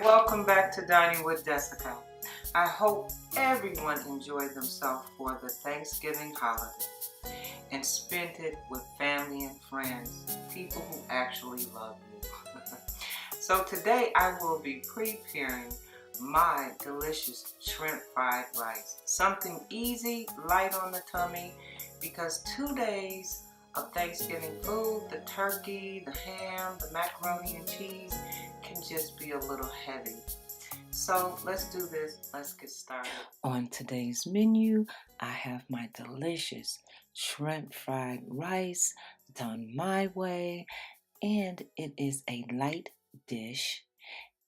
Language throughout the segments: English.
welcome back to Dining with Jessica. I hope everyone enjoyed themselves for the Thanksgiving holiday and spent it with family and friends, people who actually love you. So today I will be preparing my delicious shrimp fried rice. Something easy, light on the tummy, because 2 days of Thanksgiving food, the turkey, the ham, the macaroni and cheese, can just be a little heavy. So let's do this. Let's get started. On today's menu, I have my delicious shrimp fried rice done my way, and it is a light dish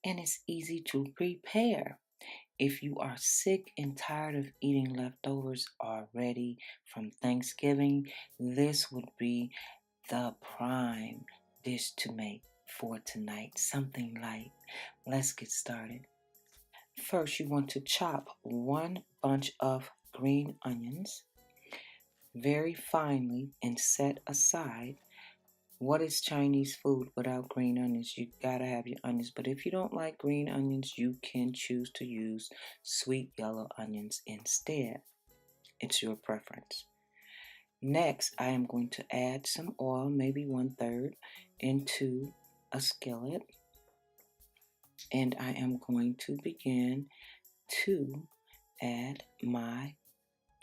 and it's easy to prepare. If you are sick and tired of eating leftovers already from Thanksgiving, this would be the prime dish to make for tonight. Something light. Let's get started. First, you want to chop 1 bunch of green onions very finely and set aside. What is Chinese food without green onions? You gotta have your onions. But if you don't like green onions, you can choose to use sweet yellow onions instead. It's your preference. Next, I am going to add some oil, maybe 1/3, into a skillet. And I am going to begin to add my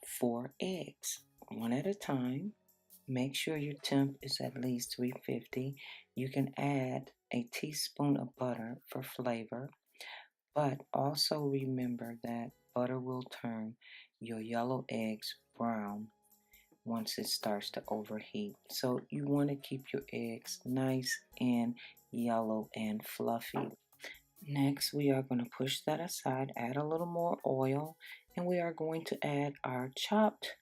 4 eggs, one at a time. Make sure your temp is at least 350. You can add a teaspoon of butter for flavor, but also remember that butter will turn your yellow eggs brown once it starts to overheat. So you want to keep your eggs nice and yellow and fluffy. Next, we are going to push that aside, add a little more oil, and we are going to add our chopped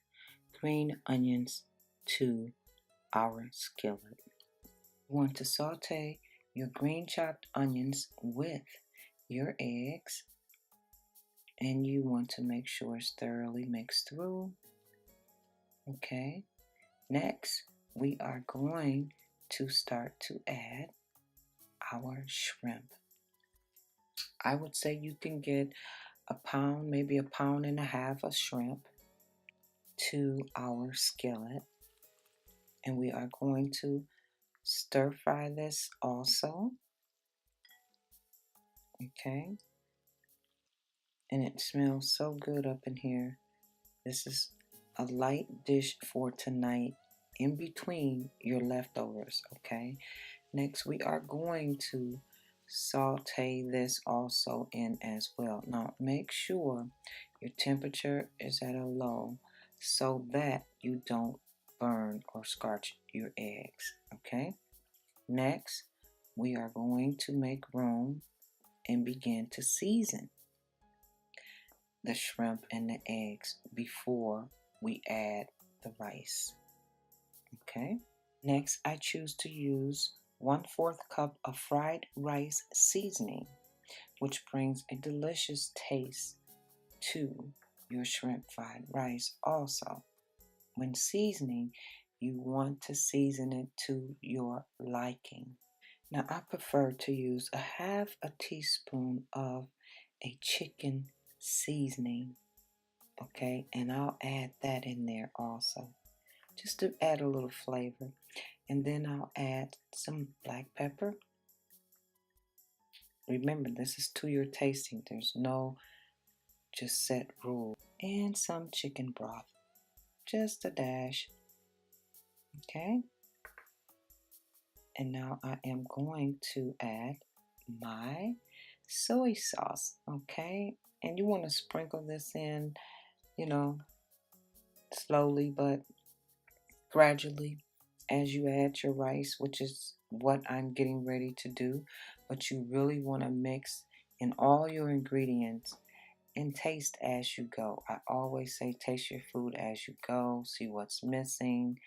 green onions to our skillet. You want to saute your green chopped onions with your eggs, and you want to make sure it's thoroughly mixed through. Okay, next we are going to start to add our shrimp. I would say you can get a pound, maybe a pound and a half of shrimp to our skillet, and we are going to stir fry this also. Okay, and it smells so good up in here. This is a light dish for tonight in between your leftovers. Okay, next we are going to saute this also in as well. Now make sure your temperature is at a low so that you don't burn or scorch your eggs. Okay, next we are going to make room and begin to season the shrimp and the eggs before we add the rice. Okay, next I choose to use 1/4 cup of fried rice seasoning, which brings a delicious taste to your shrimp fried rice. Also, when seasoning, you want to season it to your liking. Now I prefer to use a 1/2 teaspoon of a chicken seasoning, okay, and I'll add that in there also just to add a little flavor. And then I'll add some black pepper. Remember, this is to your tasting. There's no just set rule. And some chicken broth, just a dash. Okay, and now I am going to add my soy sauce. Okay, and you want to sprinkle this in, slowly but gradually as you add your rice, which is what I'm getting ready to do. But you really want to mix in all your ingredients and taste as you go. I always say taste your food as you go, see what's missing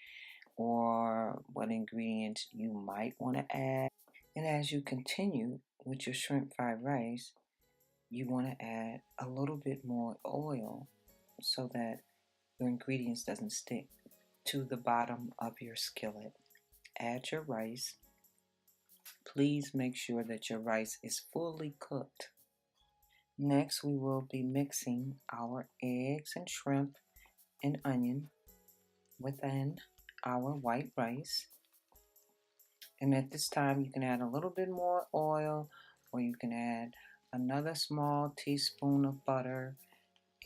or what ingredients you might want to add. And as you continue with your shrimp fried rice, you want to add a little bit more oil so that your ingredients doesn't stick to the bottom of your skillet. Add your rice. Please make sure that your rice is fully cooked. Next, we will be mixing our eggs and shrimp and onion within our white rice. And at this time, you can add a little bit more oil, or you can add another small teaspoon of butter,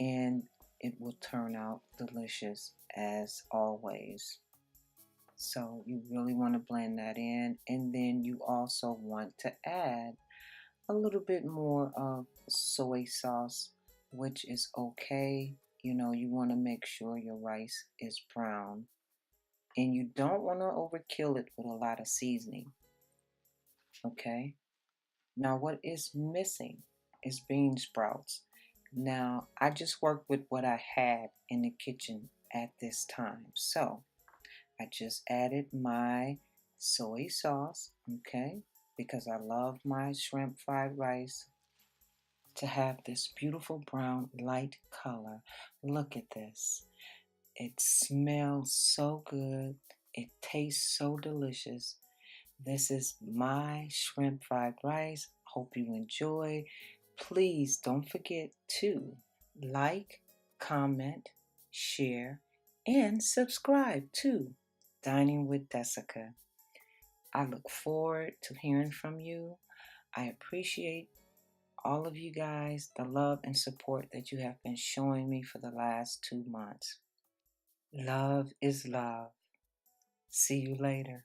and it will turn out delicious as always. So you really want to blend that in, and then you also want to add a little bit more of soy sauce, which is okay. You know, you want to make sure your rice is brown, and you don't want to overkill it with a lot of seasoning. Okay, now what is missing is bean sprouts. Now I just worked with what I had in the kitchen at this time, so I just added my soy sauce, okay, because I love my shrimp fried rice to have this beautiful brown light color. Look at this. It smells so good. It tastes so delicious. This is my shrimp fried rice. Hope you enjoy. Please don't forget to like, comment, share, and subscribe to Dining with Jessica. I look forward to hearing from you. I appreciate all of you guys, the love and support that you have been showing me for the last 2 months. Love is love. See you later.